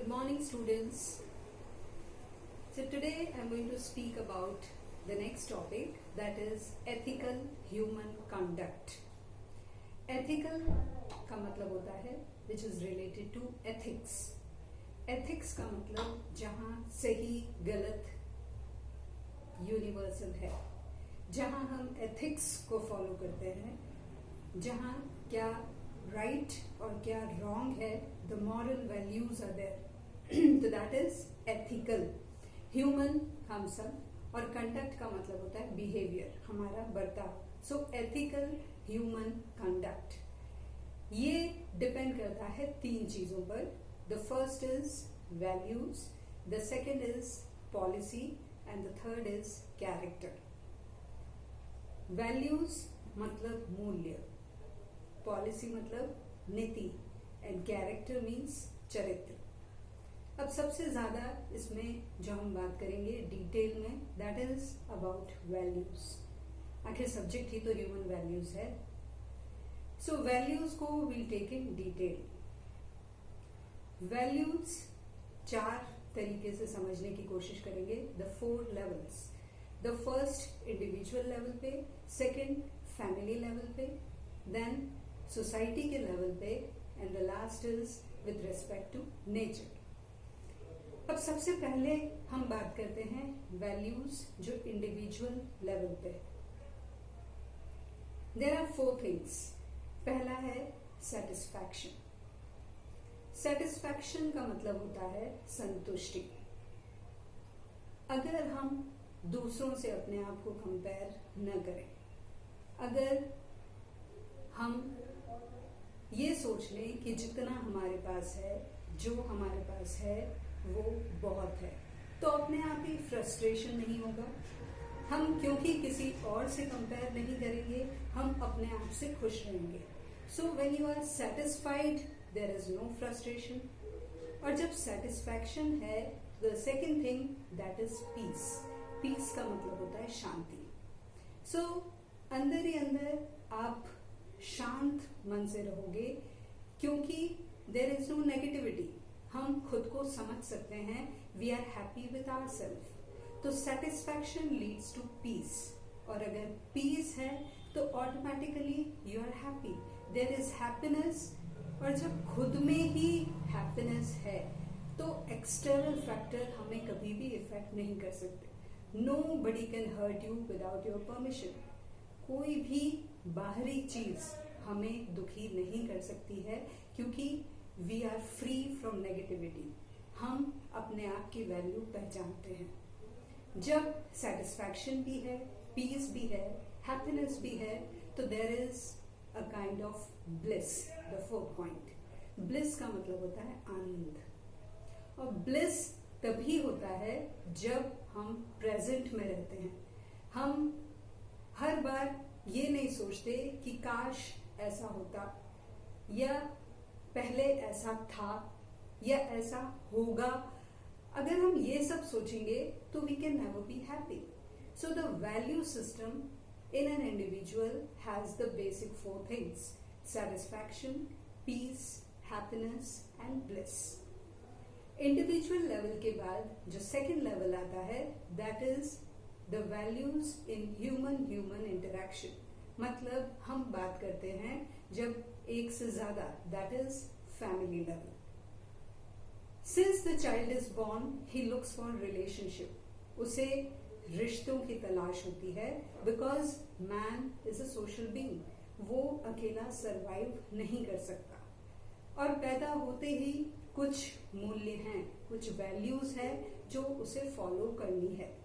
Good morning, students. So today I'm going to speak about the next topic, that is ethical human conduct. Ethical का मतलब होता है which is related to ethics. Ethics का मतलब जहाँ सही गलत यूनिवर्सल है, जहाँ हम ethics को फॉलो करते हैं, जहाँ क्या राइट और क्या रॉन्ग है, the moral values are there, तो दैट इज एथिकल. ह्यूमन हम सब, और कंडक्ट का मतलब होता है बिहेवियर, हमारा बर्ताव. सो एथिकल ह्यूमन कंडक्ट ये डिपेंड करता है तीन चीजों पर. The first is values, the second is policy and the third is character. Values मतलब मूल्य, पॉलिसी मतलब नीति, एंड कैरेक्टर मीन्स चरित्र. अब सबसे ज्यादा इसमें जो हम बात करेंगे डिटेल में, दैट इज अबाउट वैल्यूज. आखिर सब्जेक्ट ही तो ह्यूमन वैल्यूज है. सो वैल्यूज को will take in detail. Values चार तरीके से समझने की कोशिश करेंगे. The 4 levels. The first individual level पे, सेकेंड फैमिली लेवल पे, देन सोसाइटी के लेवल पे, and the last is with respect to nature. अब सबसे पहले हम बात करते हैं वैल्यूज जो इंडिविजुअल लेवल पे. There are 4 things. पहला है सेटिस्फैक्शन. सेटिस्फैक्शन का मतलब होता है संतुष्टि. अगर हम दूसरों से अपने आप को कंपेयर न करें, अगर हम ये सोच लें कि जितना हमारे पास है, जो हमारे पास है वो बहुत है, तो अपने आप ही फ्रस्ट्रेशन नहीं होगा. हम क्योंकि किसी और से कंपेयर नहीं करेंगे, हम अपने आप से खुश रहेंगे. So when you are satisfied there is no frustration. और जब सेटिस्फैक्शन है, the second thing that is peace. Peace का मतलब होता है शांति. सो अंदर ही अंदर आप शांत मन से रहोगे, क्योंकि देयर इज नो नेगेटिविटी. हम खुद को समझ सकते हैं, we are happy with ourselves. तो सेटिस्फैक्शन लीड्स टू पीस. और अगर पीस है तो automatically you are happy, there is happiness. और जब खुद में ही हैप्पीनेस है तो एक्सटर्नल फैक्टर हमें कभी भी इफेक्ट नहीं कर सकते. Nobody can hurt you without your permission. कोई भी बाहरी चीज हमें दुखी नहीं कर सकती है, क्योंकि we are free from negativity. हम अपने आप की वैल्यू पहचानते हैं. जब सेटिस्फैक्शन भी है, पीस भी है, हैप्पीनेस भी है, तो there is a kind of bliss. The 4th point, bliss का मतलब होता है आनंद. और ब्लिस तभी होता है जब हम प्रेजेंट में रहते हैं. हम हर बार ये नहीं सोचते कि काश ऐसा होता, या पहले ऐसा था, या ऐसा होगा. अगर हम ये सब सोचेंगे तो we can never be happy. So the value system in an individual has the basic 4 things: satisfaction, peace, happiness and bliss. Individual level के बाद जो सेकेंड लेवल आता है, that is the values in human interaction. मतलब हम बात करते हैं जब एक से ज्यादा, that is family level. Since the child is born, he looks for relationship. उसे रिश्तों की तलाश होती है, because man is a social being. वो अकेला सरवाइव नहीं कर सकता. और पैदा होते ही कुछ मूल्य हैं, कुछ वैल्यूज हैं जो उसे फॉलो करनी है.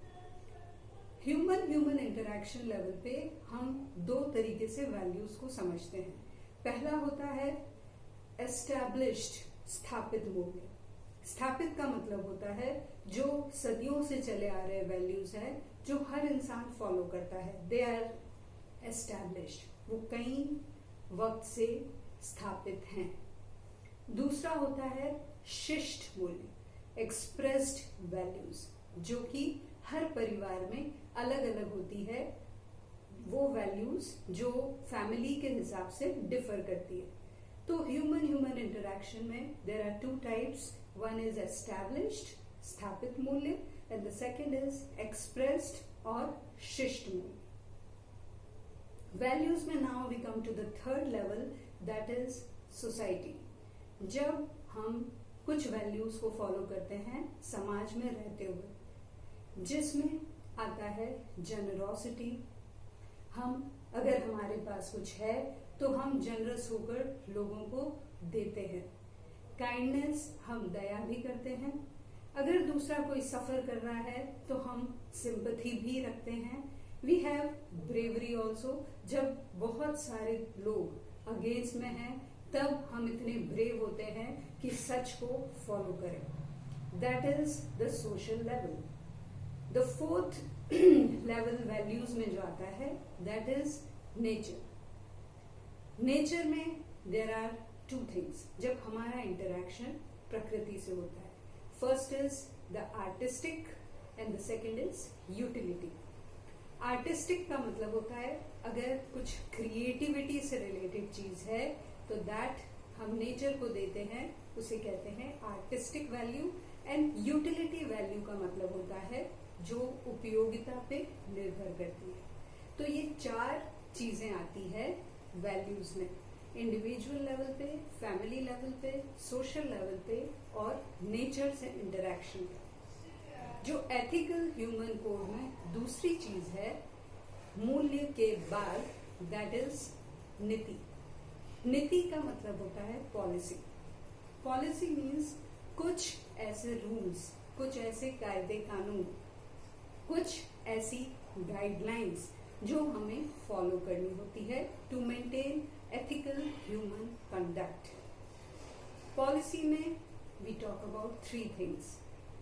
ह्यूमन इंटरैक्शन लेवल पे हम 2 तरीके से वैल्यूज को समझते हैं. पहला होता है एस्टैब्लिश्ड, स्थापित मूल्य. स्थापित का मतलब होता है जो सदियों से चले आ रहे वैल्यूज है, जो हर इंसान फॉलो करता है. दे आर एस्टैब्लिश्ड, वो कई वक्त से स्थापित हैं. दूसरा होता है शिष्ट मूल्य, एक्सप्रेस्ड वैल्यूज, जो कि हर परिवार में अलग अलग होती है. वो वैल्यूज जो फैमिली के हिसाब से डिफर करती है. तो ह्यूमन ह्यूमन इंटरैक्शन में there are two types. One is established, स्थापित मूल्य, and the second is expressed और शिष्ट मूल्य. वैल्यूज में now we come to the third level, that is society. जब हम कुछ वैल्यूज को फॉलो करते हैं समाज में रहते हुए, जिसमें आता है जनरोसिटी. हम अगर हमारे पास कुछ है तो हम जनरस होकर लोगों को देते हैं. काइंडनेस, हम दया भी करते हैं. अगर दूसरा कोई सफर कर रहा है तो हम सिंपैथी भी रखते हैं. We have bravery also. जब बहुत सारे लोग अगेंस्ट में हैं तब हम इतने ब्रेव होते हैं कि सच को फॉलो करें. That is the social level. The fourth level values में जो आता है दैट इज नेचर. नेचर में देर आर टू थिंग्स जब हमारा इंटरैक्शन प्रकृति से होता है. First is the artistic and the second is utility. Artistic का मतलब होता है अगर कुछ क्रिएटिविटी से रिलेटेड चीज है तो दैट हम नेचर को देते हैं, उसे कहते हैं artistic value. And utility value का मतलब होता है जो उपयोगिता पे निर्भर करती है. तो ये चार चीजें आती है वैल्यूज में, इंडिविजुअल लेवल पे, फैमिली लेवल पे, सोशल लेवल पे और नेचर से इंटरैक्शन पे. जो एथिकल ह्यूमन कोड में दूसरी चीज है मूल्य के बाद, दैट इज नीति. नीति का मतलब होता है पॉलिसी. पॉलिसी मीन्स कुछ ऐसे रूल्स, कुछ ऐसे कायदे कानून, कुछ ऐसी गाइडलाइंस जो हमें फॉलो करनी होती है to maintain ethical human conduct. Policy में we talk about three things.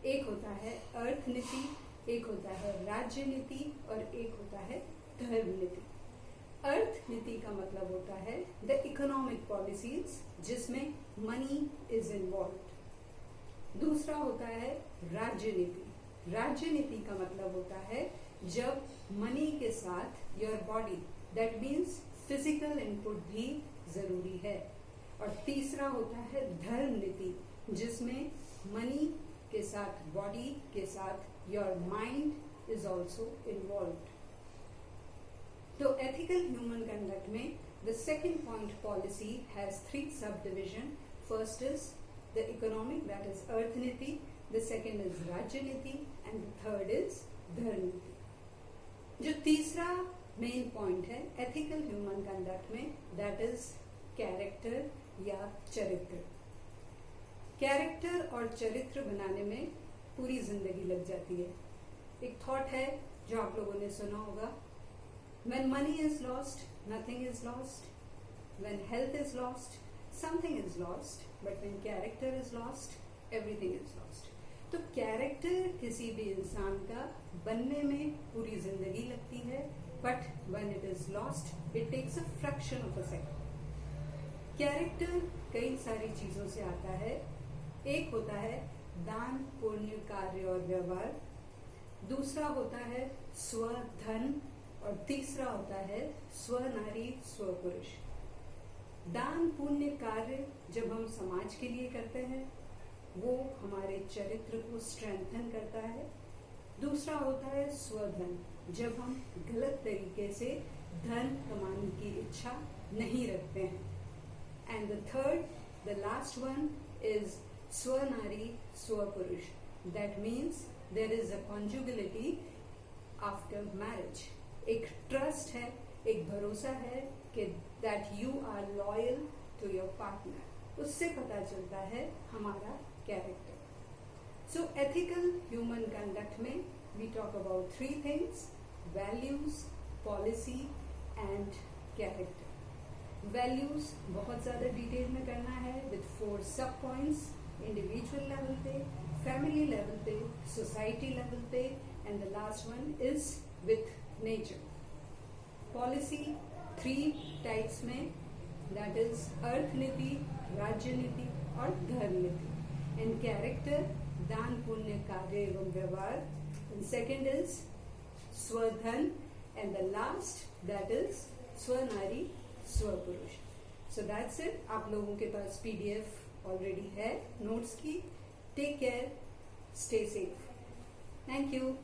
एक होता है अर्थ नीति, एक होता है राज्य नीति और एक होता है धर्म नीति. अर्थ नीति का मतलब होता है द इकोनॉमिक पॉलिसीज जिसमें मनी इज इन्वॉल्व. दूसरा होता है राज्य नीति. राज्य नीति का मतलब होता है जब मनी के साथ your body, that means physical input भी जरूरी है. और तीसरा होता है धर्म नीति जिसमें मनी के साथ बॉडी के साथ your mind is also involve. तो एथिकल ह्यूमन कंडक्ट में the second point policy has three sub division. First is the economic, that is अर्थ नीति. द सेकेंड इज राज्य नीति एंड द थर्ड इज धर्म नीति. जो तीसरा मेन पॉइंट है एथिकल ह्यूमन कंडक्ट में, दैट इज कैरेक्टर या चरित्र. कैरेक्टर और चरित्र बनाने में पूरी जिंदगी लग जाती है. एक थॉट है जो आप लोगों ने सुना होगा, when money is lost, nothing is lost. When health is lost, something is lost. But when character is lost, everything is lost. तो कैरेक्टर किसी भी इंसान का बनने में पूरी जिंदगी लगती है, but when it is lost, it takes a fraction of a second. Character कई सारी चीजों से आता है. एक होता है दान, पुण्य, कार्य और व्यवहार. दूसरा होता है स्वधन और तीसरा होता है स्वनारी स्वपुरुष. दान, पुण्य, कार्य जब हम समाज के लिए करते हैं वो हमारे चरित्र को स्ट्रेंथन करता है. दूसरा होता है स्वधन, जब हम गलत तरीके से धन कमाने की इच्छा नहीं रखते हैं. And the third, the last one is स्वनारी स्वपुरुष. That means there is a conjugality after marriage. एक ट्रस्ट है, एक भरोसा है कि that you are loyal to your partner. उससे पता चलता है हमारा character. So ethical human conduct में we talk about three things, values, policy and character. Values बहुत ज्यादा डिटेल में करना है with 4 sub points, individual level पे, फैमिली लेवल पे, सोसाइटी लेवल पे and the last one is with nature. Policy 3 types में, दैट इज अर्थ नीति, राज्य नीति और धर्म नीति. एंड कैरेक्टर, दान, पुण्य, कार्य एवं व्यवहार. एंड सेकेंड इज स्वधन and the last that is स्वनारी स्वपुरुष. So that's it. आप लोगों के पास PDF ऑलरेडी है नोट्स की. Take care, stay safe. Thank you.